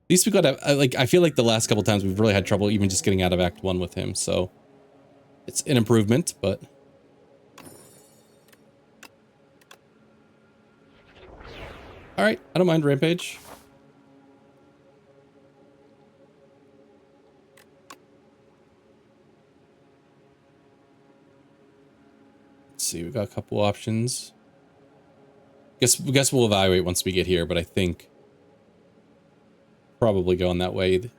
least we got like, I feel like the last couple times we've really had trouble even just getting out of Act 1 with him, so it's an improvement, but all right, I don't mind Rampage. Let's see, we got a couple options. Guess we'll evaluate once we get here, but I think probably going that way.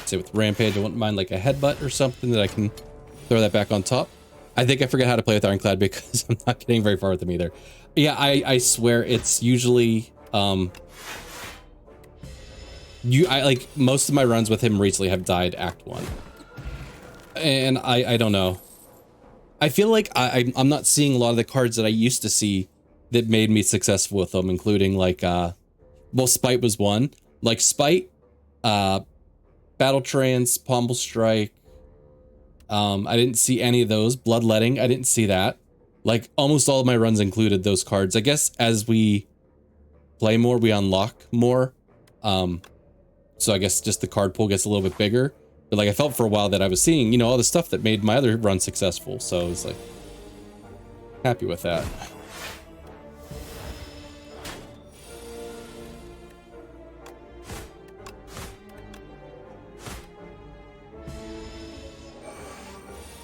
Say with Rampage, I wouldn't mind like a headbutt or something that I can throw that back on top. I think I forgot how to play with Ironclad because I'm not getting very far with them either. Yeah, I swear it's usually I like most of my runs with him recently have died Act 1. And I don't know. I feel like I'm not seeing a lot of the cards that I used to see that made me successful with them, including like well, Spite was one. Like Spite, Battle Trance, Pommel Strike. I didn't see any of those. Bloodletting, I didn't see that. Like almost all of my runs included those cards. I guess as we play more, we unlock more. So I guess just the card pool gets a little bit bigger. But like I felt for a while that I was seeing, you know, all the stuff that made my other run successful. So I was like happy with that.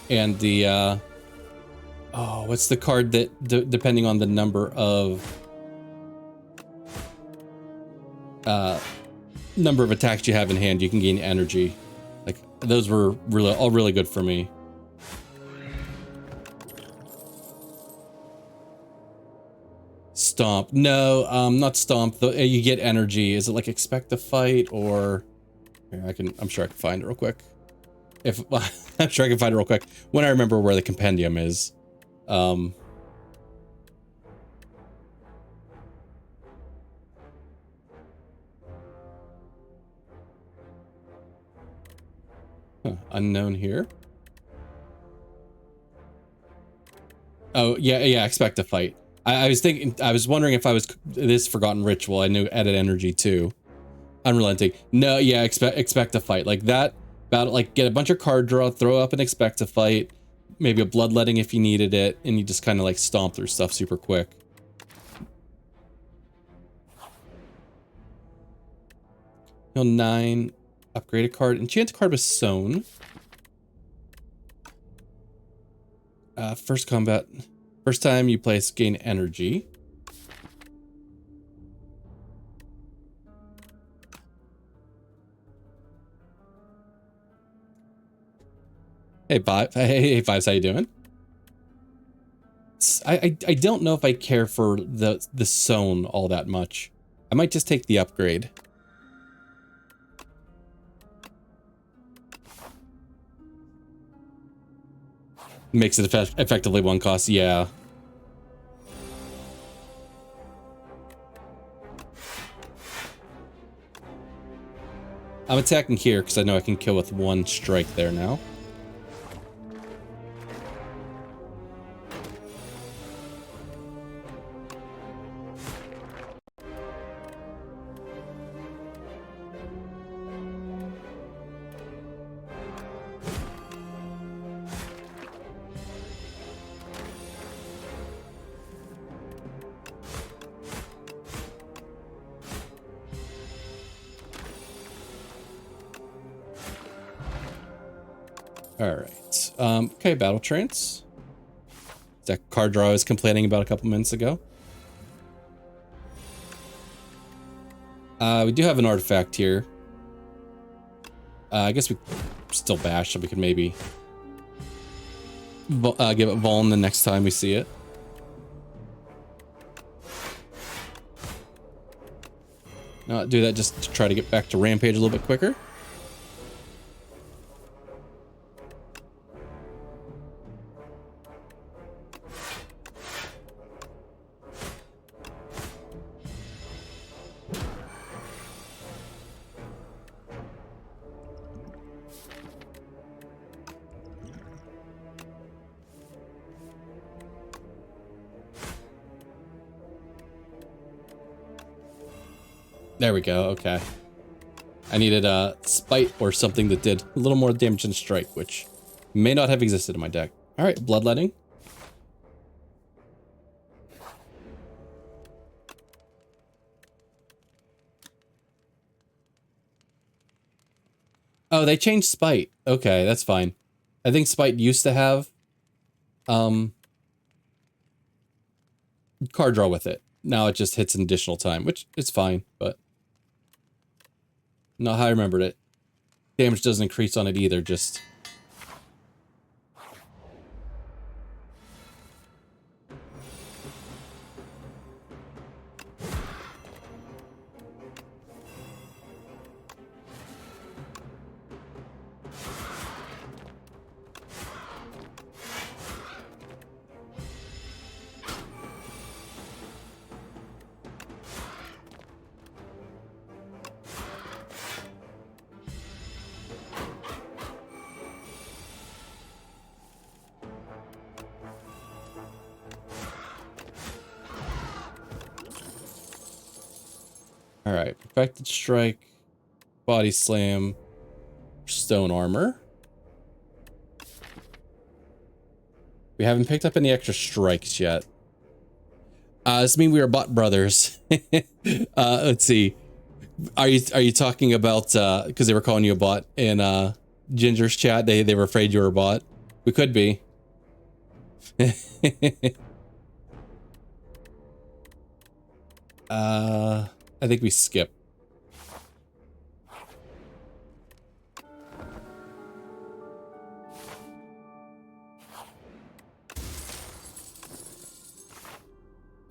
And the oh, what's the card that depending on the number of attacks you have in hand, you can gain energy. Like those were all really good for me. Stomp. No, not Stomp. You get energy. Is it like Expect to Fight or here, I'm sure I can find it real quick. If I'm sure I can find it real quick when I remember where the compendium is. Unknown here. Oh yeah, Expect to Fight. I was wondering if I was this Forgotten Ritual. I knew Edit Energy too. Unrelenting. No, yeah, expect to fight like that. Battle, like get a bunch of card draw, throw up and Expect to Fight, maybe a Bloodletting if you needed it, and you just kind of like stomp through stuff super quick. No 9, upgrade a card, enchant a card with Sown. First combat, first time you place, gain energy. Hey, Fives, how you doing? I don't know if I care for the Sown all that much. I might just take the upgrade. Makes it effectively one cost, yeah. I'm attacking here because I know I can kill with one strike there now. All right. Okay, Battle Trance. That card draw I was complaining about a couple minutes ago. We do have an artifact here. I guess we still bash, so we can maybe give it Vuln the next time we see it. Do that just to try to get back to Rampage a little bit quicker. There we go. Okay. I needed a spite or something that did a little more damage than strike, which may not have existed in my deck. All right, bloodletting. Oh, they changed spite. Okay, that's fine. I think spite used to have card draw with it. Now it just hits an additional time, which is fine, but not how I remembered it. Damage doesn't increase on it either, just... Alright, perfected strike, body slam, stone armor. We haven't picked up any extra strikes yet. Does this mean we are bot brothers? Let's see. Are you talking about because they were calling you a bot in Ginger's chat? They were afraid you were a bot. We could be. I think we skip.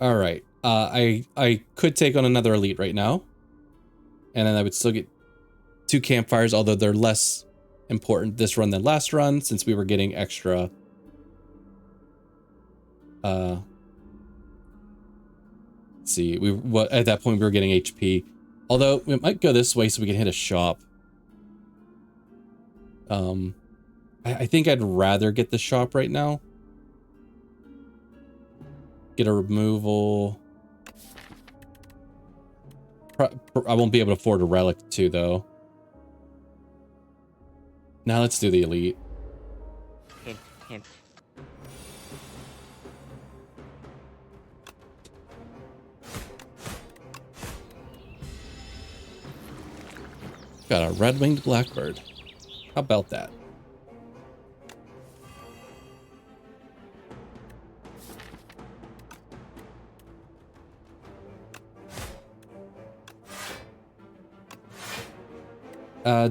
All right. I could take on another elite right now, and then I would still get 2 campfires, although they're less important this run than last run since we were getting extra. Let's see. At that point we were getting HP, although we might go this way so we can hit a shop. I think I'd rather get the shop right now. Get a removal. I won't be able to afford a relic too, though. Now let's do the elite. Hint, hint. Got a red-winged blackbird. How about that?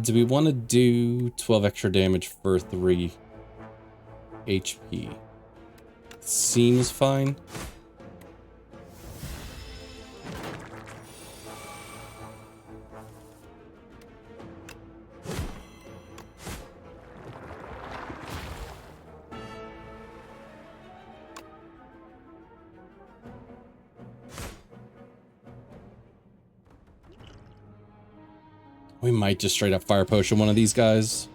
Do we want to do 12 extra damage for 3 HP? Seems fine. We might just straight up fire potion one of these guys.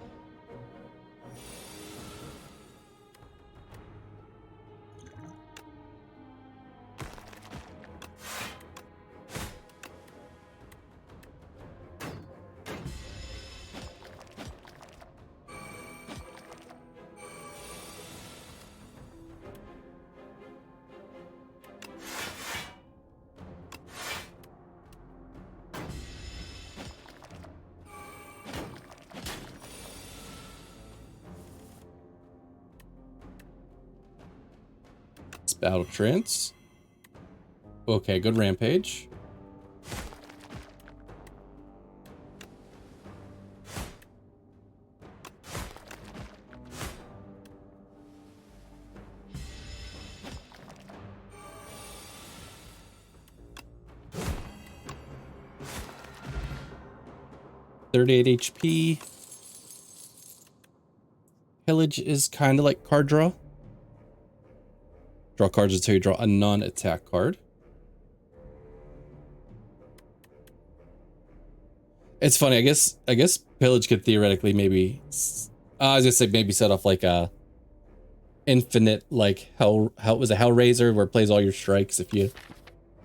Battle trance. Okay, good rampage. $38 HP. Pillage is kind of like card draw. Draw cards until you draw a non-attack card. It's funny, I guess Pillage could theoretically maybe I was gonna say maybe set off like a infinite like hell was a Hellraiser where it plays all your strikes if you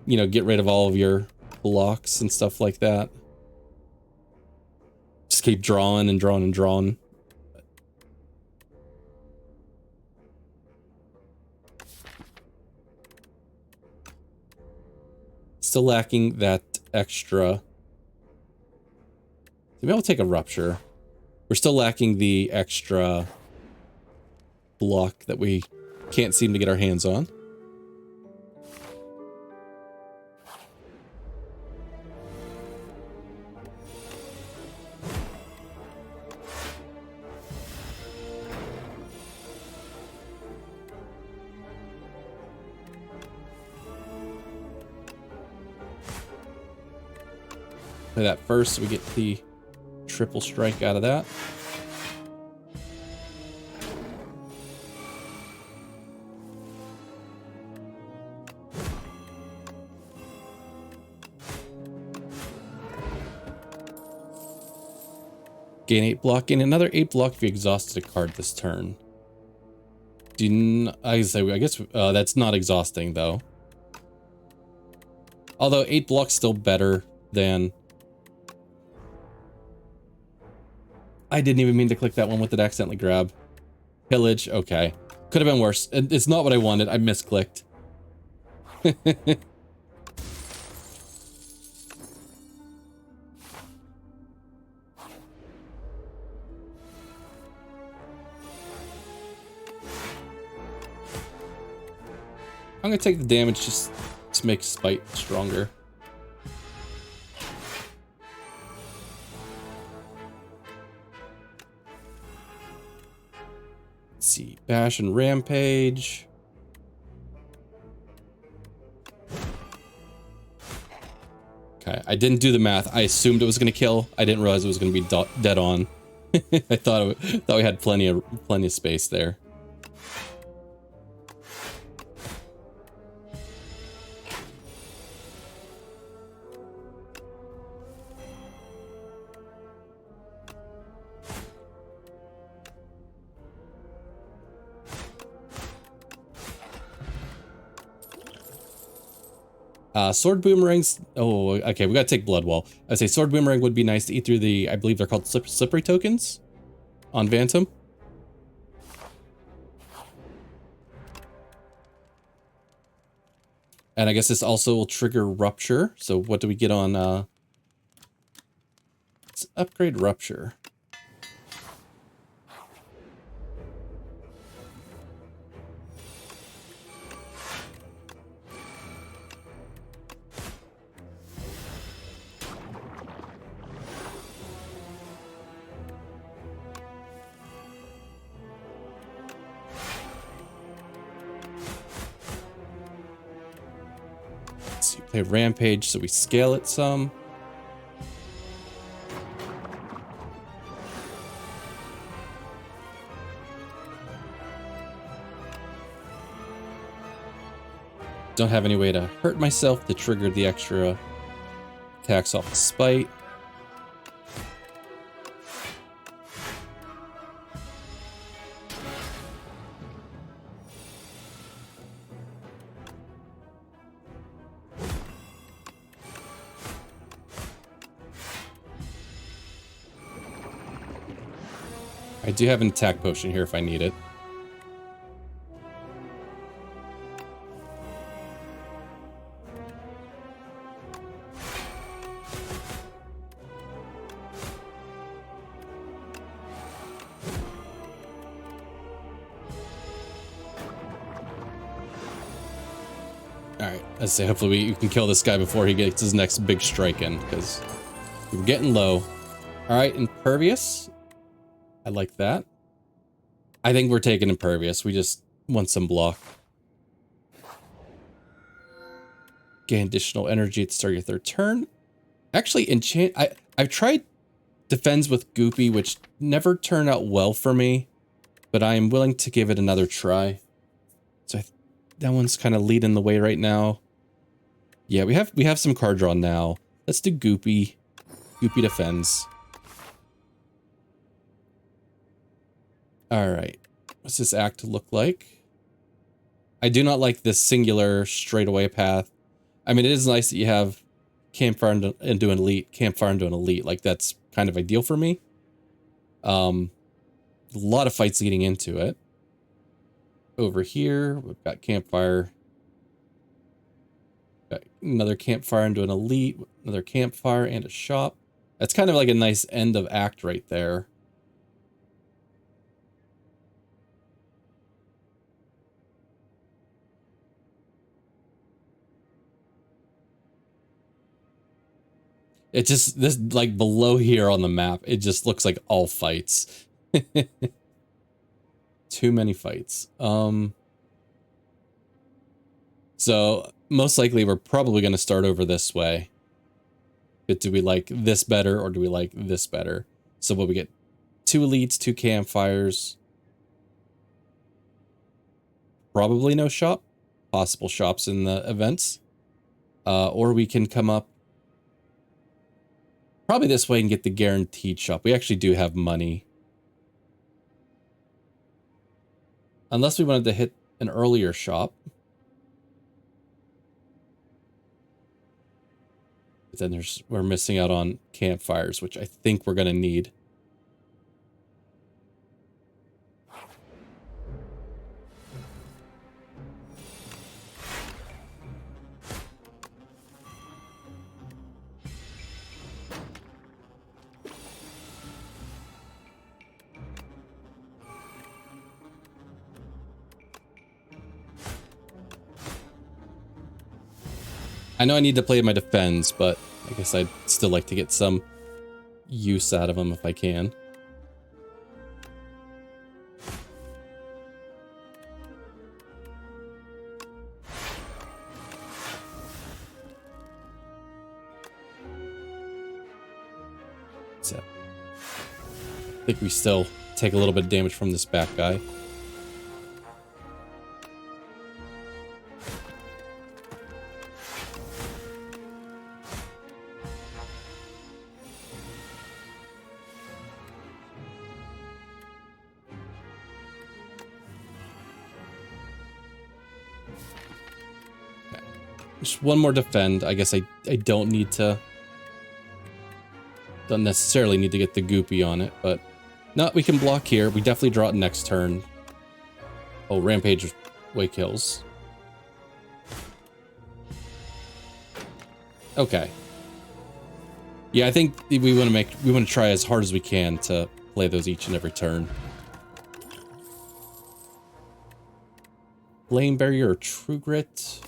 know get rid of all of your blocks and stuff like that. Just keep drawing and drawing and drawing. Still lacking that extra. Maybe I'll take a rupture. We're still lacking the extra block that we can't seem to get our hands on. Play that first so we get the triple strike out of that. Gain 8 block. Gain another 8 block if you exhausted a card this turn. I guess that's not exhausting though. Although 8 block's still better than... I didn't even mean to click that one with it accidentally grab. Pillage, okay. Could have been worse. It's not what I wanted. I misclicked. I'm gonna take the damage just to make Spite stronger. Let's see, Bash and Rampage. Okay, I didn't do the math. I assumed it was gonna kill. I didn't realize it was gonna be dead on. I thought we had plenty of space there. Sword boomerangs. Oh, okay. We gotta take blood wall. I say sword boomerang would be nice to eat through the. I believe they're called slippery tokens on Bantam. And I guess this also will trigger rupture. So what do we get on? Let's upgrade rupture. Play Rampage, so we scale it some. Don't have any way to hurt myself to trigger the extra attacks off the Spite. I do have an attack potion here if I need it. Alright, let's say hopefully we can kill this guy before he gets his next big strike in, because we're getting low. Alright, Impervious. I like that. I think we're taking Impervious. We just want some block. Gain additional energy at the start of your third turn. Actually, enchant. I've tried Defends with Goopy, which never turned out well for me, but I am willing to give it another try. So that one's kind of leading the way right now. Yeah, we have some card draw now. Let's do Goopy. Goopy Defends. All right, what's this act look like? I do not like this singular straightaway path. I mean, it is nice that you campfire into an elite, campfire into an elite. Like, that's kind of ideal for me. A lot of fights leading into it. Over here, we've got campfire. Got another campfire into an elite, another campfire and a shop. That's kind of like a nice end of act right there. It just, this, like, below here on the map, it just looks like all fights. Too many fights. So, most likely, we're probably going to start over this way. But do we like this better, or do we like this better? So, what we get? 2 elites, 2 campfires. Probably no shop. Possible shops in the events. Or we can come up probably this way and get the guaranteed shop. We actually do have money. Unless we wanted to hit an earlier shop. But then we're missing out on campfires, which I think we're going to need. I know I need to play my defense, but I guess I'd still like to get some use out of them if I can. So, I think we still take a little bit of damage from this back guy. Just one more defend. I guess I don't need to... Don't necessarily need to get the goopy on it, but... No, we can block here. We definitely draw it next turn. Oh, Rampage way kills. Okay. Yeah, I think we want to try as hard as we can to play those each and every turn. Flame Barrier or True Grit?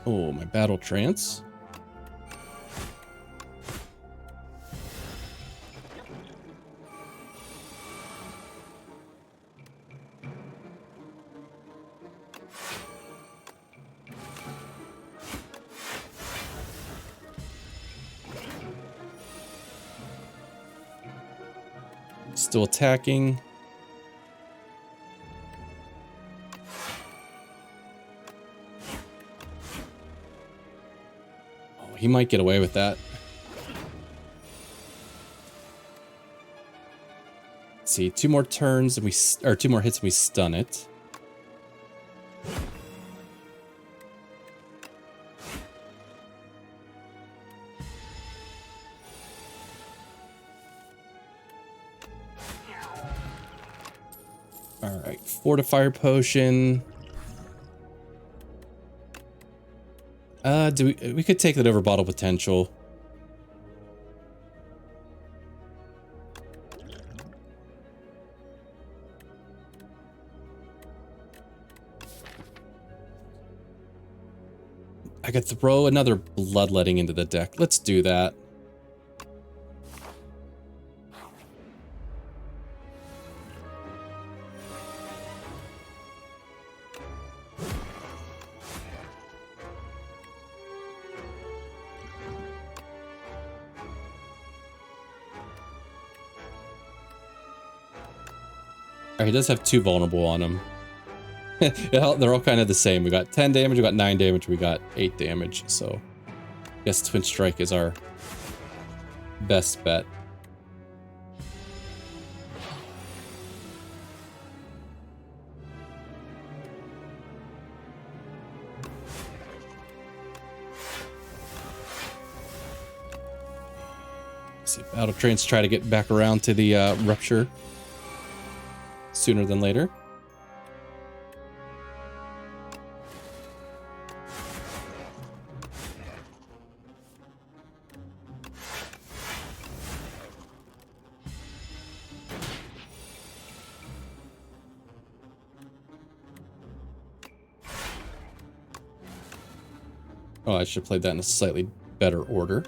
Oh, my Battle Trance. Still attacking. He might get away with that. Let's see, 2 more turns and or 2 more hits and we stun it. All right, Fortifier Potion. We could take that over Bottle Potential. I could throw another Bloodletting into the deck. Let's do that. He does have 2 vulnerable on him. They're all kind of the same. We got 10 damage, we got 9 damage, we got 8 damage, so Guess Twin Strike is our best bet. See, Battle Trains try to get back around to the rupture sooner than later. Oh, I should have played that in a slightly better order.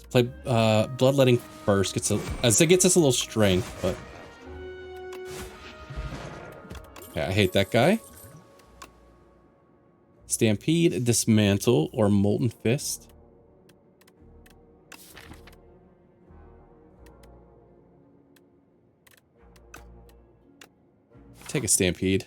Play Bloodletting first. As it gets us a little strength, but yeah, I hate that guy. Stampede, Dismantle, or Molten Fist. Take a Stampede.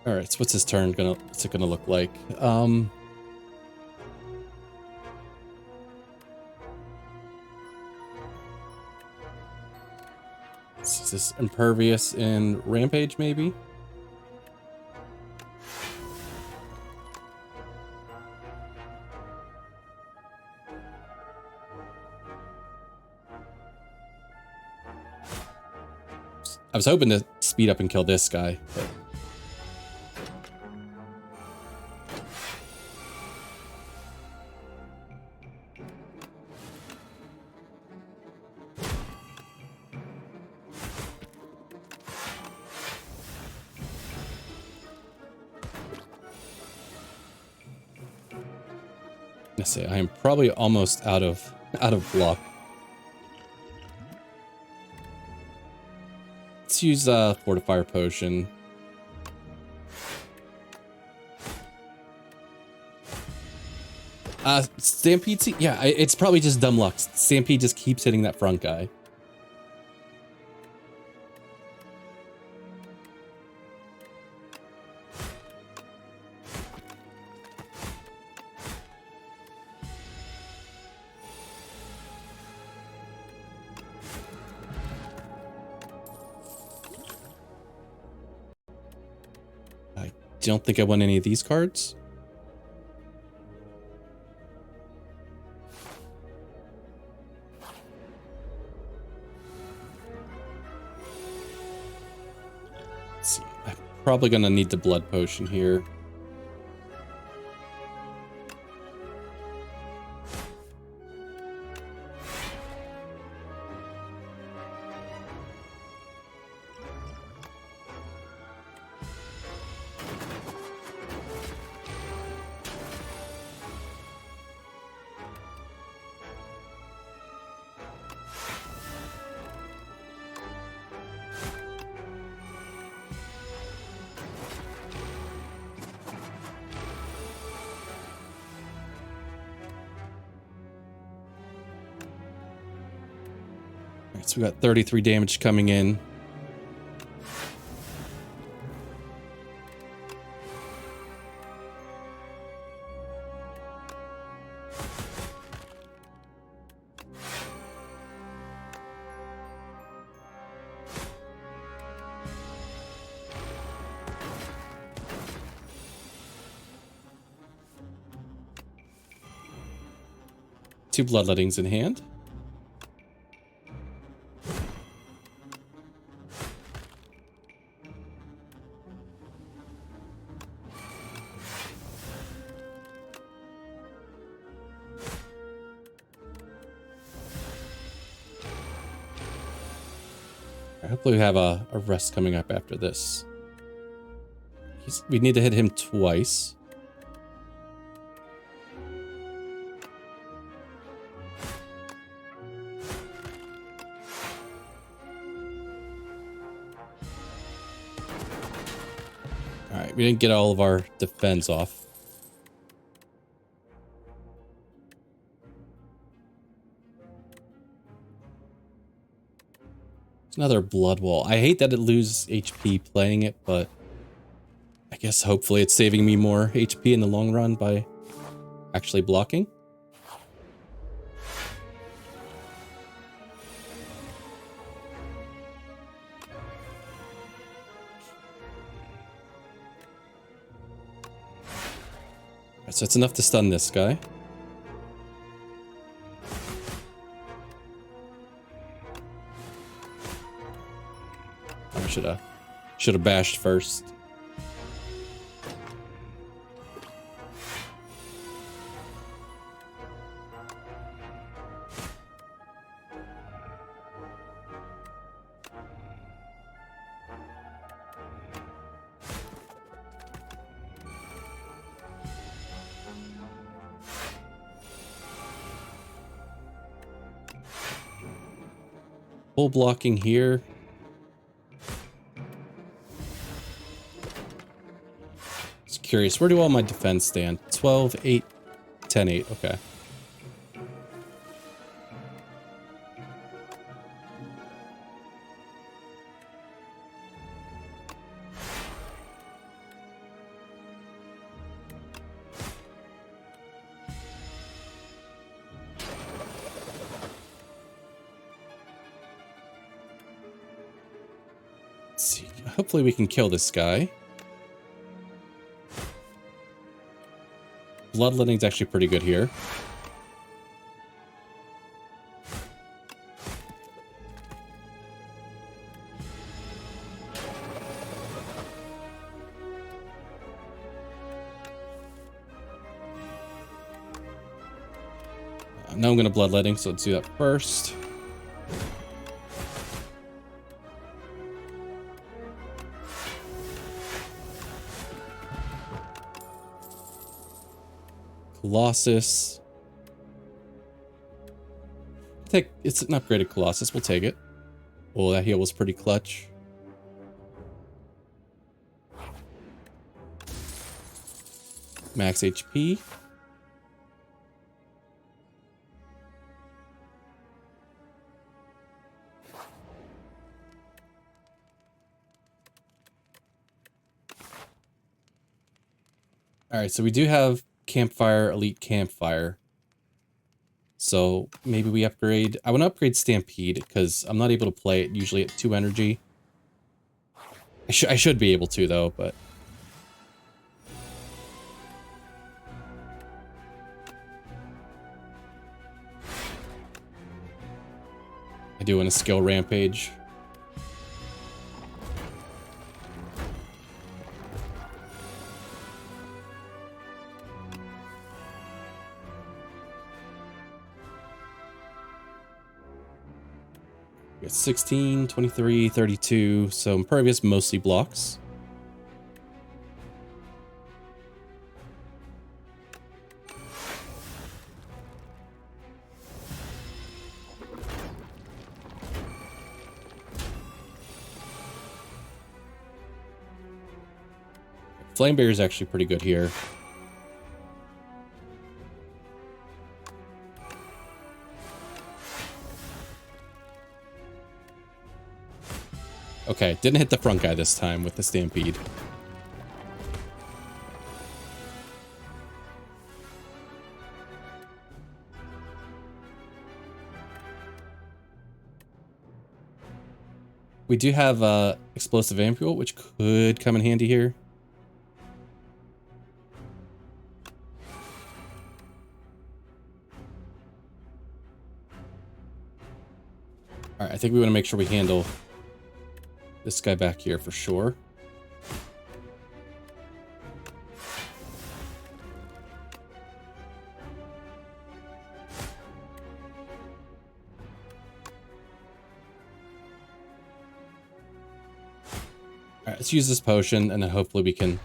All right, so what's his turn what's it gonna look like? Is this Impervious and Rampage, maybe? I was hoping to speed up and kill this guy, but let's say I am probably almost out of block. Let's use Fortifier Potion. Stampede, yeah, it's probably just dumb luck. Stampede just keeps hitting that front guy. I don't think I won any of these cards. Let's see. I'm probably gonna need the blood potion here. So we got 33 damage coming in. Two bloodlettings in hand. Hopefully we have a rest coming up after this. we need to hit him twice. Alright, we didn't get all of our defense off. It's another blood wall. I hate that it loses HP playing it, but I guess hopefully it's saving me more HP in the long run by actually blocking. So it's enough to stun this guy. I should have bashed first. Full blocking here. Just curious, where do all my defense stand? 12, 8, 10, 8. Okay. See. Hopefully we can kill this guy. Bloodletting's actually pretty good here. Now I'm going to bloodletting, so let's do that first. Colossus. It's an upgraded Colossus. We'll take it. Oh, that heal was pretty clutch. Max HP. All right, so we do have Campfire, Elite Campfire. So maybe we upgrade. I want to upgrade Stampede because I'm not able to play it usually at 2 energy. I should be able to though, but I do want a skill rampage. We got 16, 23, 32, so Impervious mostly blocks. Flame Barrier is actually pretty good here. Okay, didn't hit the front guy this time with the Stampede. We do have Explosive Ampule, which could come in handy here. Alright, I think we want to make sure we handle this guy back here for sure. Alright, let's use this potion and then hopefully we can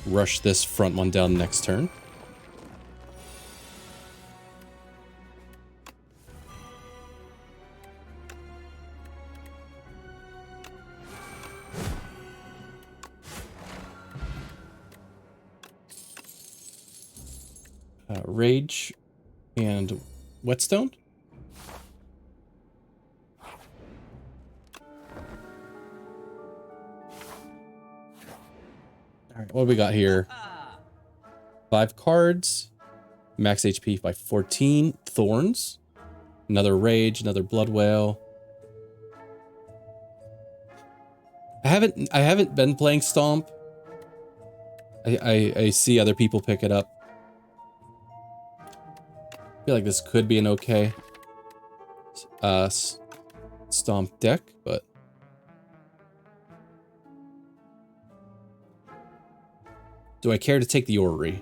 rush this front one down next turn. Rage and Whetstone. All right, what do we got here? 5 cards, max HP by 14, Thorns, another Rage, another Blood Whale. I haven't been playing Stomp. I see other people pick it up. I feel like this could be an okay Stomp deck, but do I care to take the Orrery?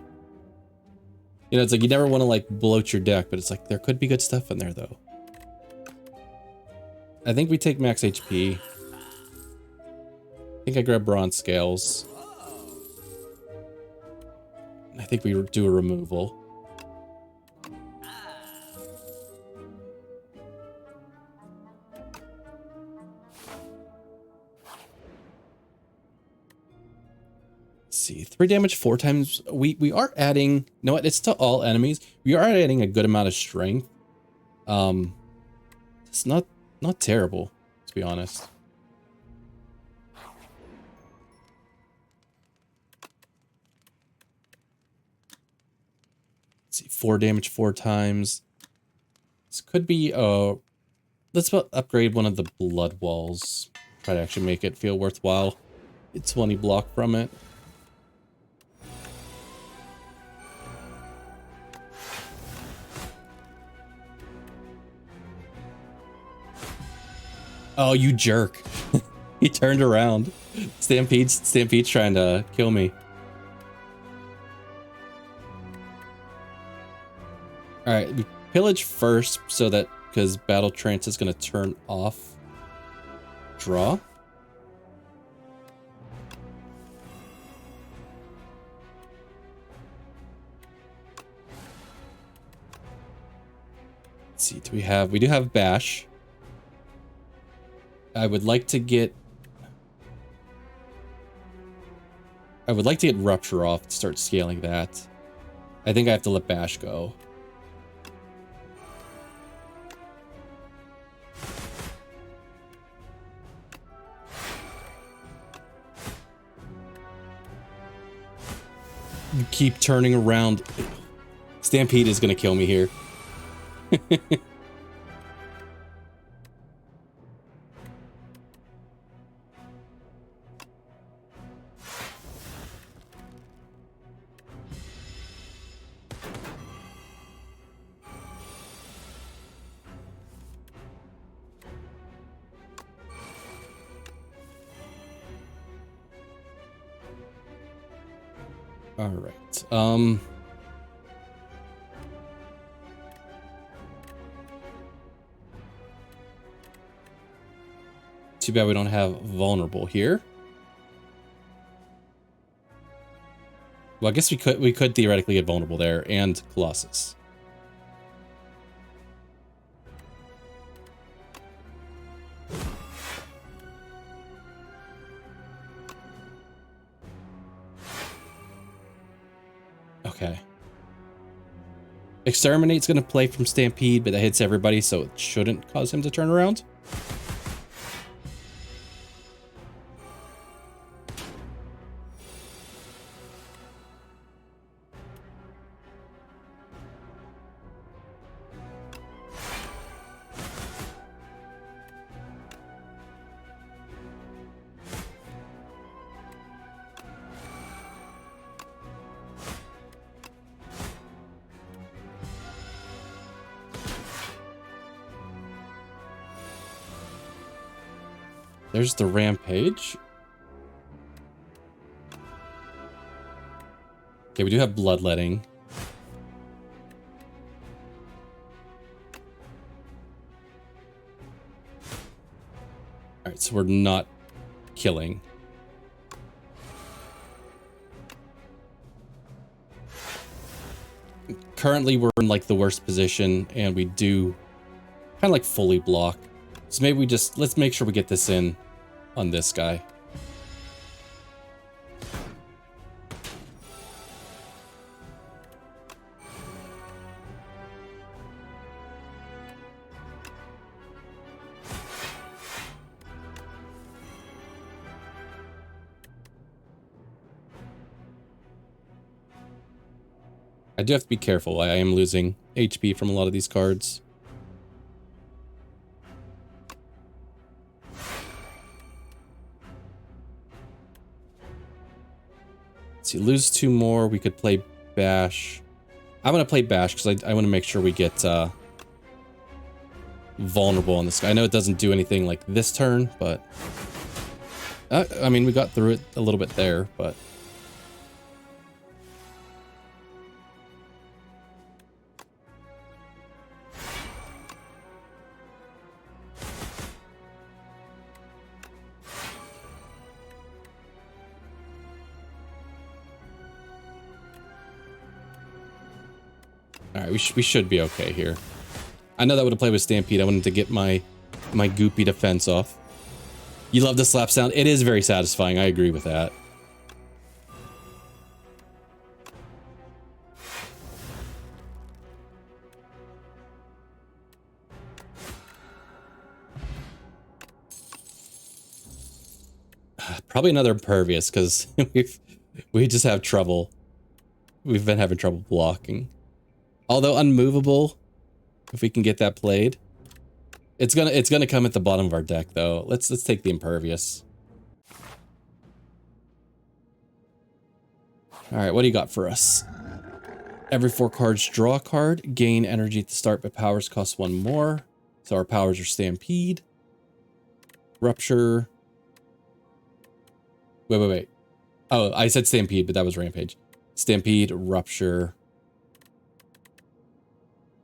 You know, it's like you never want to like bloat your deck, but it's like there could be good stuff in there though. I think we take max HP. I think I grab Bronze Scales. I think we do a removal. See, 3 damage 4 times. We are adding, you know what, it's to all enemies. We are adding a good amount of strength. It's not terrible, to be honest. Let's see, 4 damage 4 times. This could be let's upgrade one of the blood walls. Try to actually make it feel worthwhile. Get 20 block from it. Oh, you jerk. He turned around. Stampede's trying to kill me. Alright, we pillage first so that, because Battle Trance is going to turn off draw. Let's see, we do have Bash. I would like to get Rupture off to start scaling that. I think I have to let Bash go. You keep turning around. Stampede is gonna kill me here. All right. Too bad we don't have vulnerable here. Well, I guess we could theoretically get vulnerable there and Colossus. Okay. Exterminate's gonna play from Stampede, but that hits everybody, so it shouldn't cause him to turn around. There's the Rampage. Okay, we do have Bloodletting. Alright, so we're not killing. currently we're in like the worst position and we do kind of like fully block. So maybe we just, let's make sure we get this in on this guy. I do have to be careful. I am losing HP from a lot of these cards. Let's see, lose 2 more. We could play Bash. I'm going to play Bash because I want to make sure we get vulnerable on this guy. I know it doesn't do anything like this turn, but... I mean, we got through it a little bit there, but... Alright, we should be okay here. I know that would have played with Stampede. I wanted to get my goopy defense off. You love the slap sound? It is very satisfying. I agree with that. Probably another Impervious, because we just have trouble. We've been having trouble blocking. Although Unmovable, if we can get that played, it's gonna come at the bottom of our deck though. Let's take the Impervious. All right, what do you got for us? Every 4 cards, draw a card. Gain energy at the start, but powers cost 1 more. So our powers are Stampede, Rupture. Wait. Oh, I said Stampede, but that was Rampage. Stampede, Rupture.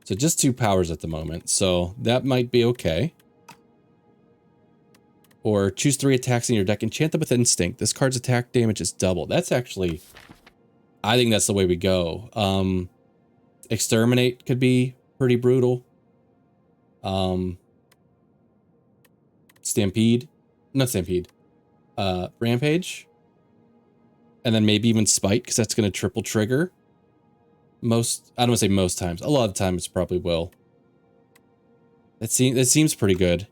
So just 2 powers at the moment, so that might be okay. Or choose 3 attacks in your deck, enchant them with Instinct. This card's attack damage is double. That's actually, I think that's the way we go. Exterminate could be pretty brutal. Stampede, not Stampede. Rampage. And then maybe even Spite, because that's going to triple trigger. I don't want to say most times. A lot of the time, it's probably will. That seems pretty good.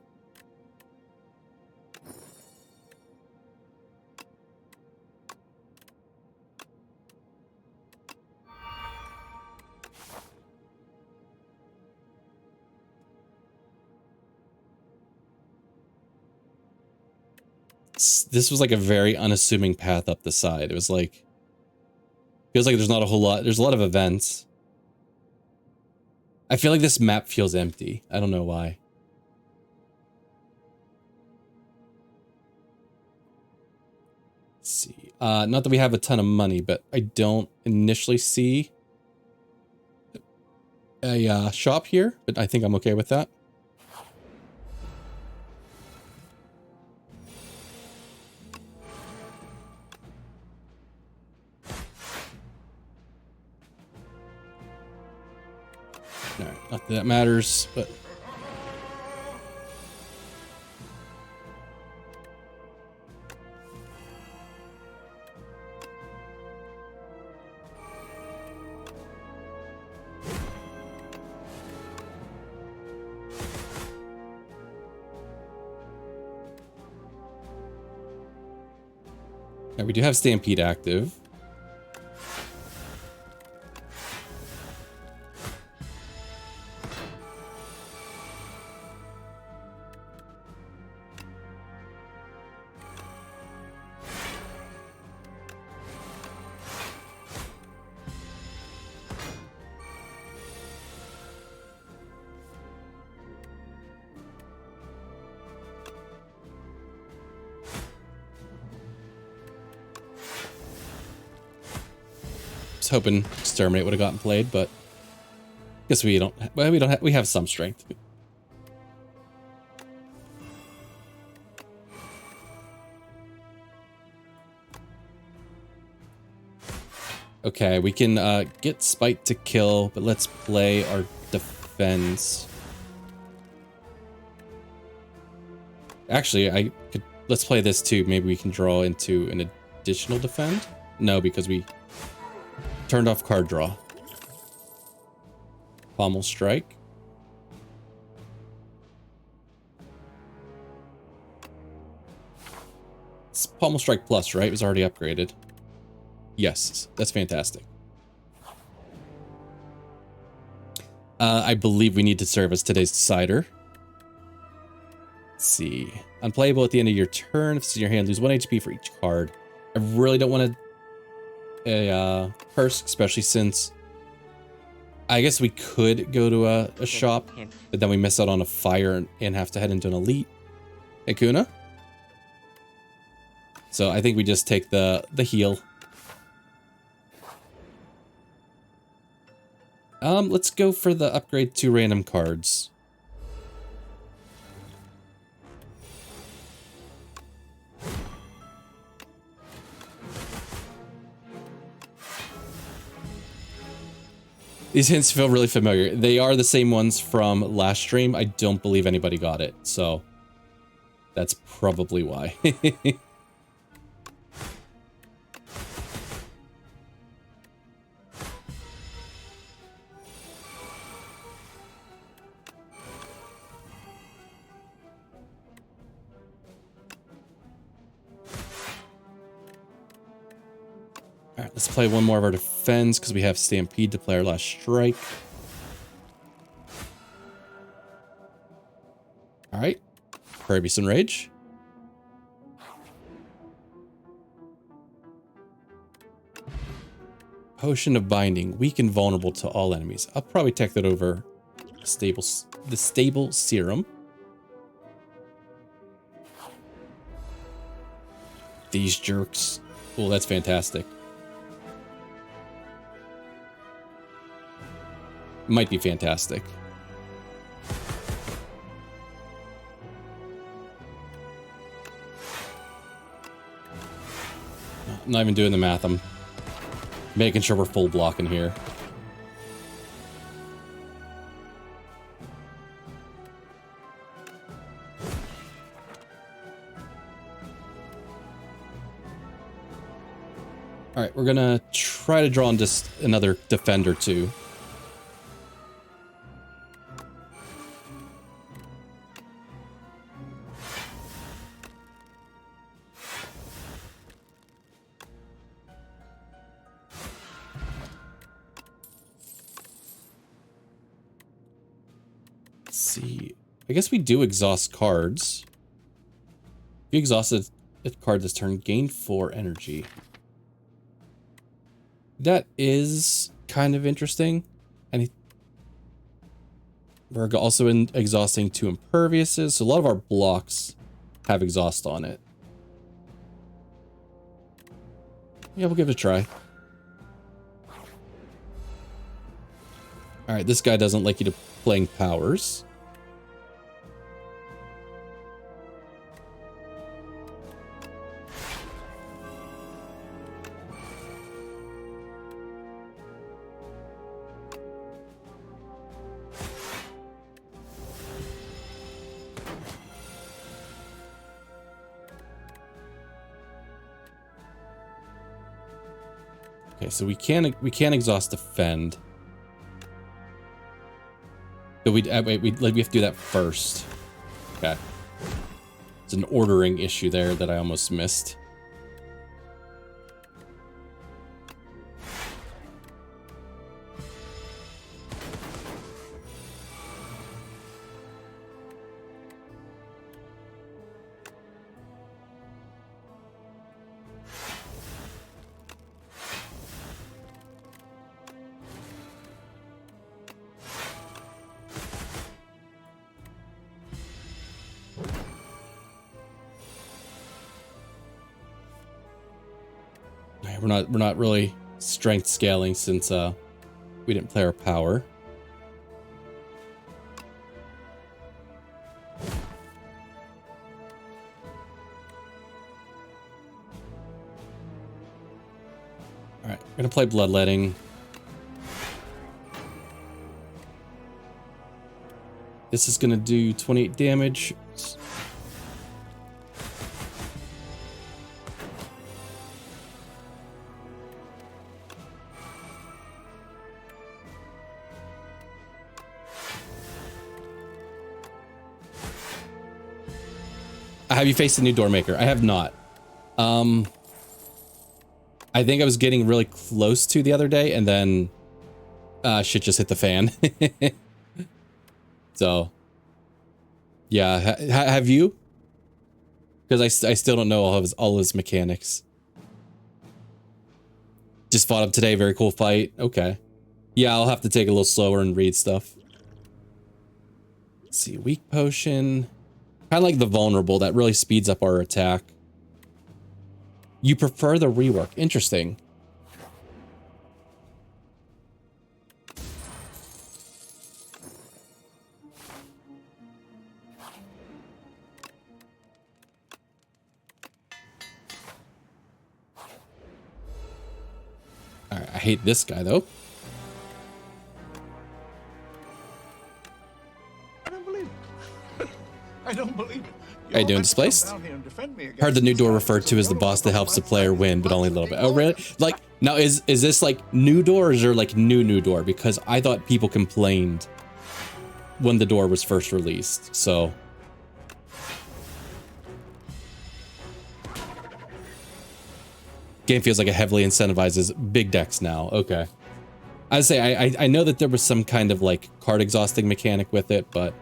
This was like a very unassuming path up the side. It was like, feels like there's not a whole lot. There's a lot of events. I feel like this map feels empty. I don't know why. Let's see. Not that we have a ton of money, but I don't initially see a shop here, but I think I'm okay with that. Alright, not that that matters, but... Now we do have Stampede active. Hoping Exterminate would have gotten played, but I guess we don't. Well, we have some strength. Okay, we can get Spite to kill, but let's play our defense. Actually, let's play this too. Maybe we can draw into an additional defend. No, because we turned off card draw. Pommel Strike. It's Pommel Strike Plus, right? It was already upgraded. Yes, that's fantastic. I believe we need to serve as today's decider. Let's see. Unplayable at the end of your turn. If it's in your hand, lose 1 HP for each card. I really don't want a curse, especially since I guess we could go to a shop, but then we miss out on a fire and have to head into an elite. Hey, Kuna? So I think we just take the heal. Let's go for the upgrade to random cards. These hints feel really familiar. They are the same ones from last stream. I don't believe anybody got it, so that's probably why. All right, let's play one more of our defense because we have Stampede to play our last strike. All right, Previous Enrage. Potion of Binding, weak and vulnerable to all enemies. I'll probably take that over the stable serum. These jerks. Oh, that's fantastic. Might be fantastic. I'm not even doing the math. I'm making sure we're full blocking here. All right, we're gonna try to draw on just another defender too. I guess we do exhaust cards. If you exhausted a card this turn, gain 4 energy. That is kind of interesting. And we're also exhausting 2 imperviouses, so a lot of our blocks have exhaust on it. Yeah, we'll give it a try. Alright, this guy doesn't like you to playing powers. Okay, so we can't exhaust defend. So we have to do that first. Okay. It's an ordering issue there that I almost missed. We're not really strength scaling since we didn't play our power. All right, We're gonna play Bloodletting. This is gonna do 28 damage. Have you faced a new Doormaker? I have not. I think I was getting really close to the other day, and then shit just hit the fan. So, yeah, have you? Because I still don't know all his mechanics. Just fought him today. Very cool fight. Okay. Yeah, I'll have to take it a little slower and read stuff. Let's see, weak potion. Kind of like the vulnerable. That really speeds up our attack. You prefer the rework. Interesting. All right, I hate this guy though. I don't believe it. I don't believe it. How you doing, Displaced? Heard the new door referred to as the boss that helps the player win, but only a little bit. Oh, really? Like, now is this like new door, or is there like new door? Because I thought people complained when the door was first released, so. Game feels like it heavily incentivizes big decks now. Okay. I say, I know that there was some kind of like card exhausting mechanic with it, but.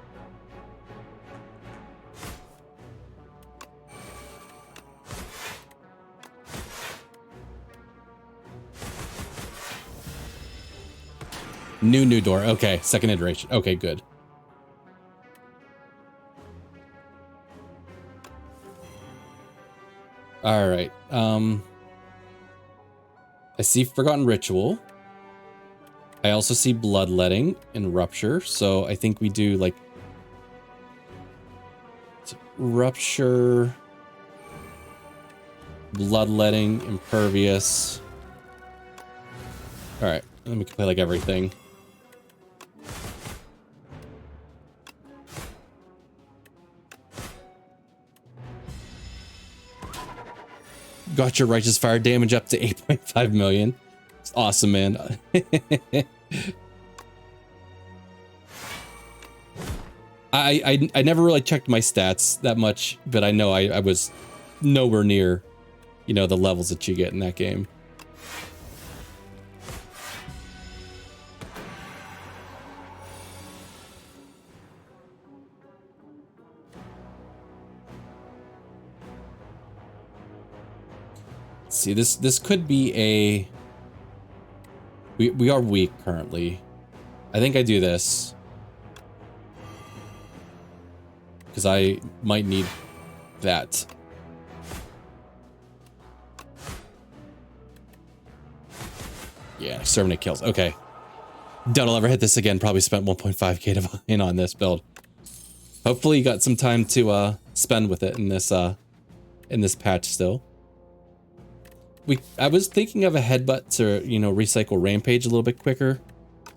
New door. Okay, second iteration. Okay, good. All right. I see Forgotten Ritual. I also see Bloodletting and Rupture. So I think we do like Rupture, Bloodletting, Impervious. All right, let me play like everything. Got your Righteous Fire damage up to 8.5 million. It's awesome, man. I never really checked my stats that much, but I know I was nowhere near, you know, the levels that you get in that game. See, this could be a. We are weak currently. I think I do this because I might need that. Yeah, exterminate kills. Okay, doubt I'll ever hit this again. Probably spent 1.5k to buy in on this build. Hopefully, you got some time to spend with it in this patch still. I was thinking of a headbutt to, you know, recycle Rampage a little bit quicker. You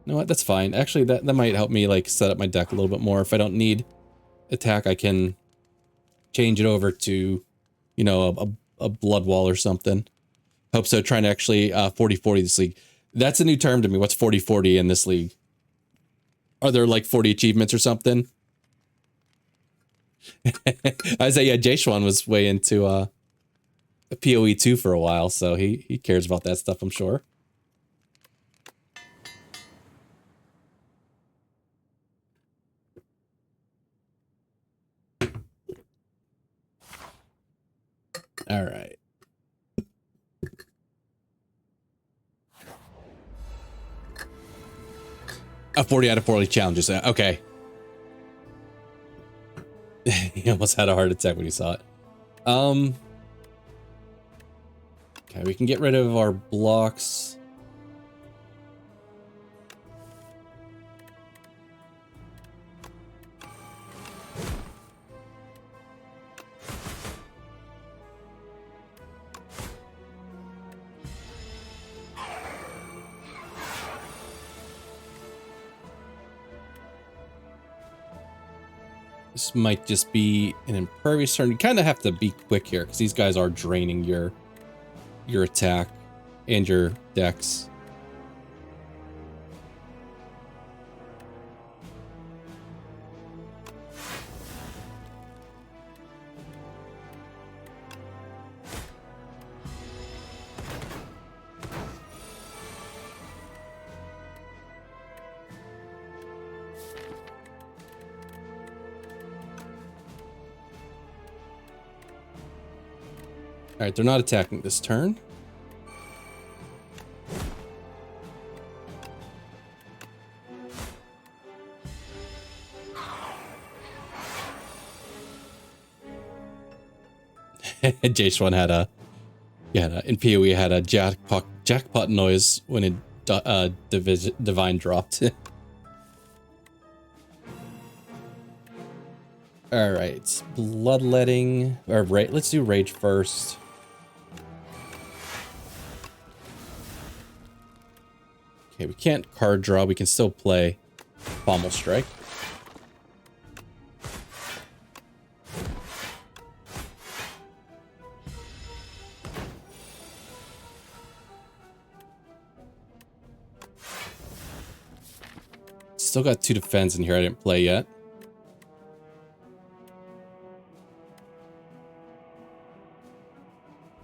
know what? That's fine. Actually, that might help me like set up my deck a little bit more. If I don't need attack, I can change it over to, you know, a blood wall or something. Hope so. Trying to actually 40-40 this league. That's a new term to me. What's 40-40 in this league? Are there like 40 achievements or something? I say, yeah, Jayshwan was way into PoE 2 for a while, so he cares about that stuff, I'm sure. All right. A 40 out of 40 challenges. Okay. He almost had a heart attack when he saw it. Okay, we can get rid of our blocks. This might just be an impervious turn. You kind of have to be quick here because these guys are draining your attack and your dex. All right, they're not attacking this turn. J1 had a in PoE had a jackpot noise when it divine dropped. All right, bloodletting. Or right, let's do rage first. Okay, we can't card draw. We can still play Pommel Strike. Still got 2 defense in here I didn't play yet.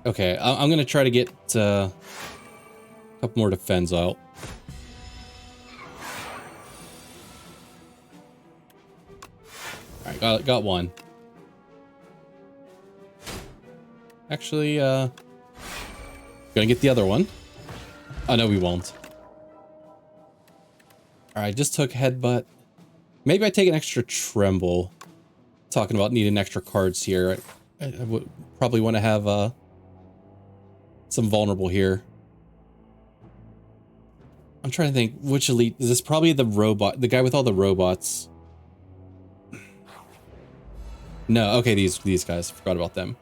Okay, I'm gonna try to get a couple more defense out. Alright, got one. Actually, gonna get the other one. Oh no, we won't. Alright, just took headbutt. Maybe I take an extra tremble. Talking about needing extra cards here. I would probably want to have some vulnerable here. I'm trying to think which elite is this. Probably the robot, the guy with all the robots. No, okay, these guys. Forgot about them.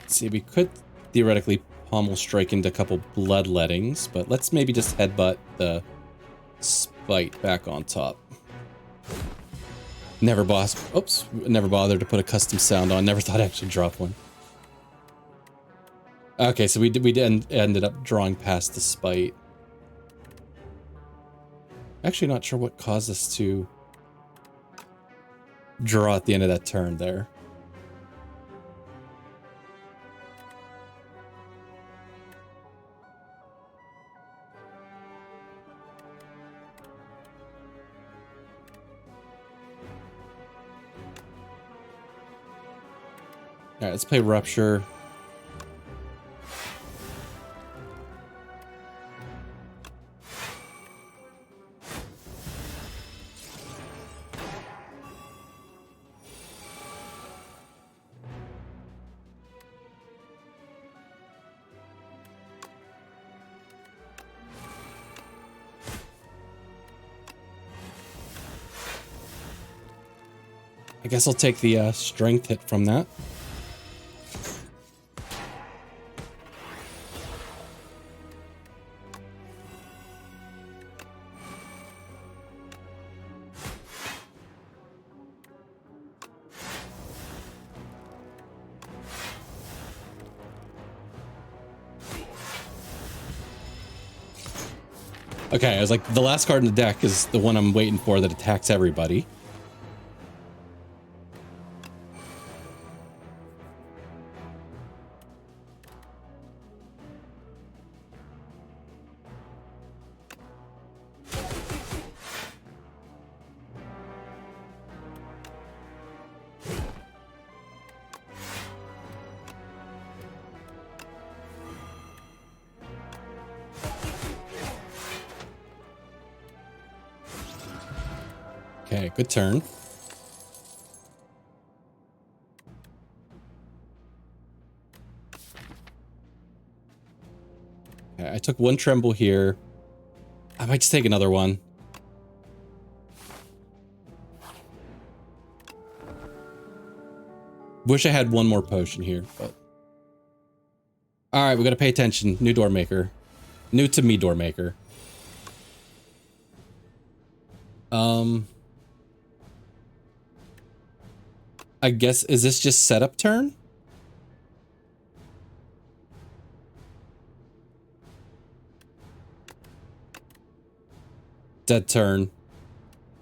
Let's see, we could theoretically pommel strike into a couple bloodlettings, but let's maybe just headbutt the spite back on top. Never bothered to put a custom sound on. Never thought I'd actually drop one. Okay, so we ended up drawing past the spite. Actually not sure what caused us to draw at the end of that turn there. All right, let's play Rupture. I guess I'll take the strength hit from that. Okay, I was like, the last card in the deck is the one I'm waiting for that attacks everybody. Okay, good turn. Okay, I took one tremble here. I might just take another one. Wish I had one more potion here, but... Alright, we gotta pay attention. New door maker. New to me door maker. I guess, is this just setup turn? Dead turn.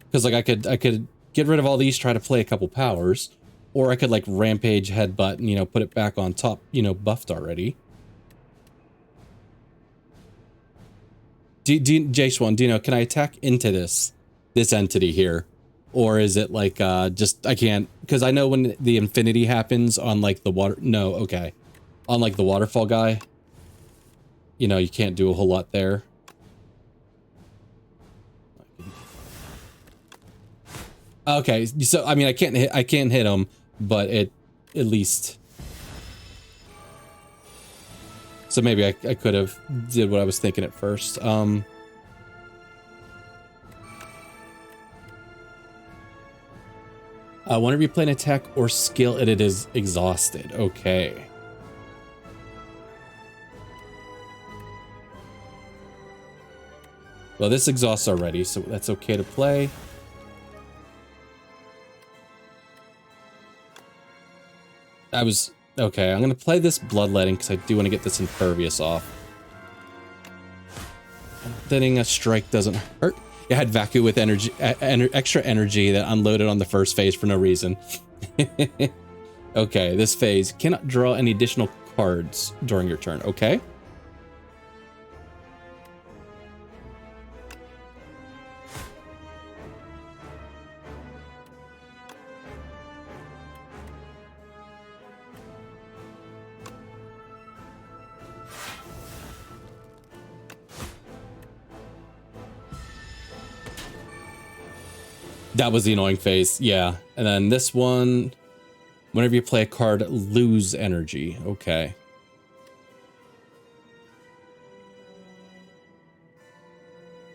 Because like I could get rid of all these, try to play a couple powers, or I could like rampage headbutt and, you know, put it back on top, you know, buffed already. J-Swan, do you know, can I attack into this entity here? Or is it like, just, I can't, because I know when the infinity happens on like the water, no, okay. On like the waterfall guy, you know, you can't do a whole lot there. Okay, so, I mean, I can't hit him, but it, at least. So maybe I could have did what I was thinking at first. Whenever you play an attack or skill, it is exhausted. Okay. Well, this exhausts already, so that's okay to play. Okay, I'm gonna play this bloodletting because I do want to get this impervious off. Getting a strike doesn't hurt. I had Vaku with energy, extra energy that unloaded on the first phase for no reason. Okay, this phase cannot draw any additional cards during your turn. Okay. That was the annoying phase, yeah. And then this one, whenever you play a card, lose energy. Okay.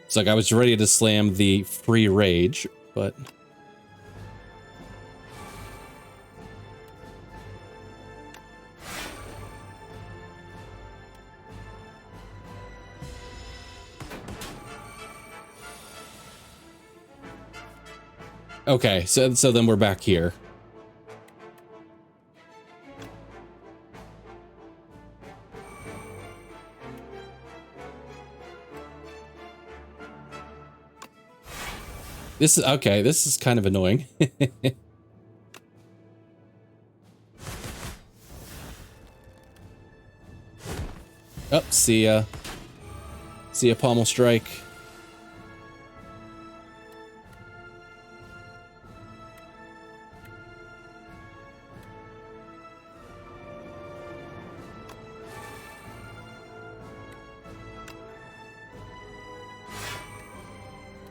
It's like I was ready to slam the free rage, but... Okay, so then we're back here. This is okay, this is kind of annoying. Oh, see ya. See ya, pommel strike.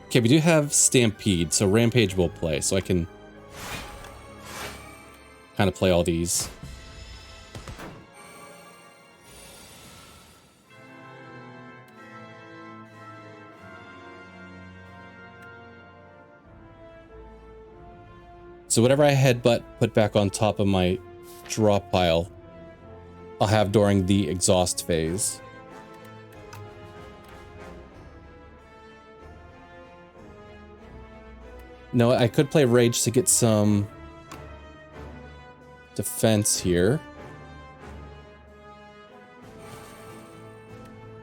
Okay, we do have Stampede, so Rampage will play, so I can kind of play all these. So whatever I headbutt put back on top of my drop pile, I'll have during the exhaust phase. No, I could play Rage to get some defense here.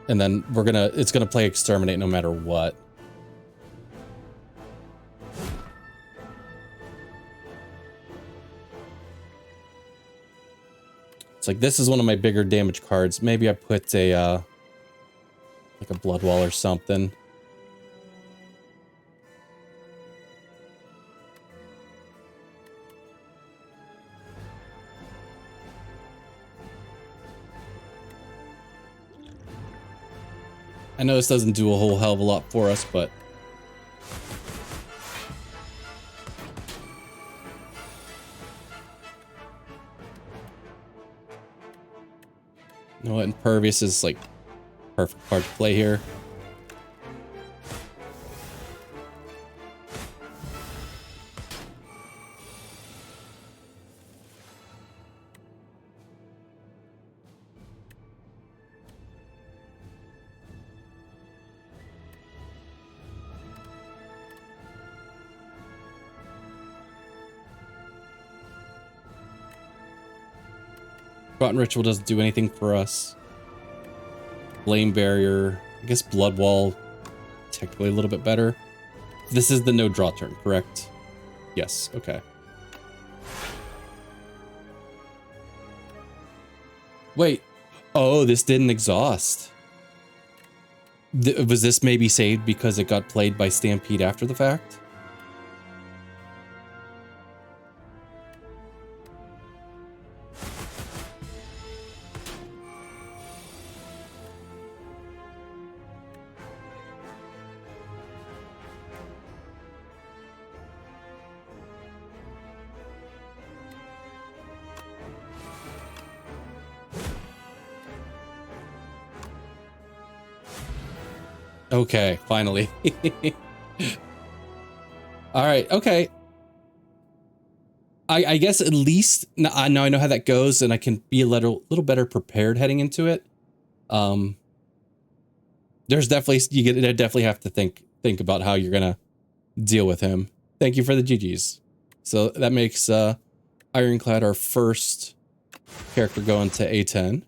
And then it's gonna play Exterminate no matter what. It's like, this is one of my bigger damage cards. Maybe I put a, like a Blood Wall or something. I know this doesn't do a whole hell of a lot for us, but... You know what, Impervious is like Perfect card to play here. Rotten Ritual doesn't do anything for us. Flame Barrier. I guess Blood Wall, technically a little bit better. This is the no draw turn, correct? Yes, okay. Wait. Oh, this didn't exhaust. Was this maybe saved because it got played by Stampede after the fact? Okay, finally. All right, okay. I guess at least now I know how that goes, and I can be a little better prepared heading into it. There's definitely you definitely have to think about how you're gonna deal with him. Thank you for the GGs. So that makes Ironclad our first character go into A10.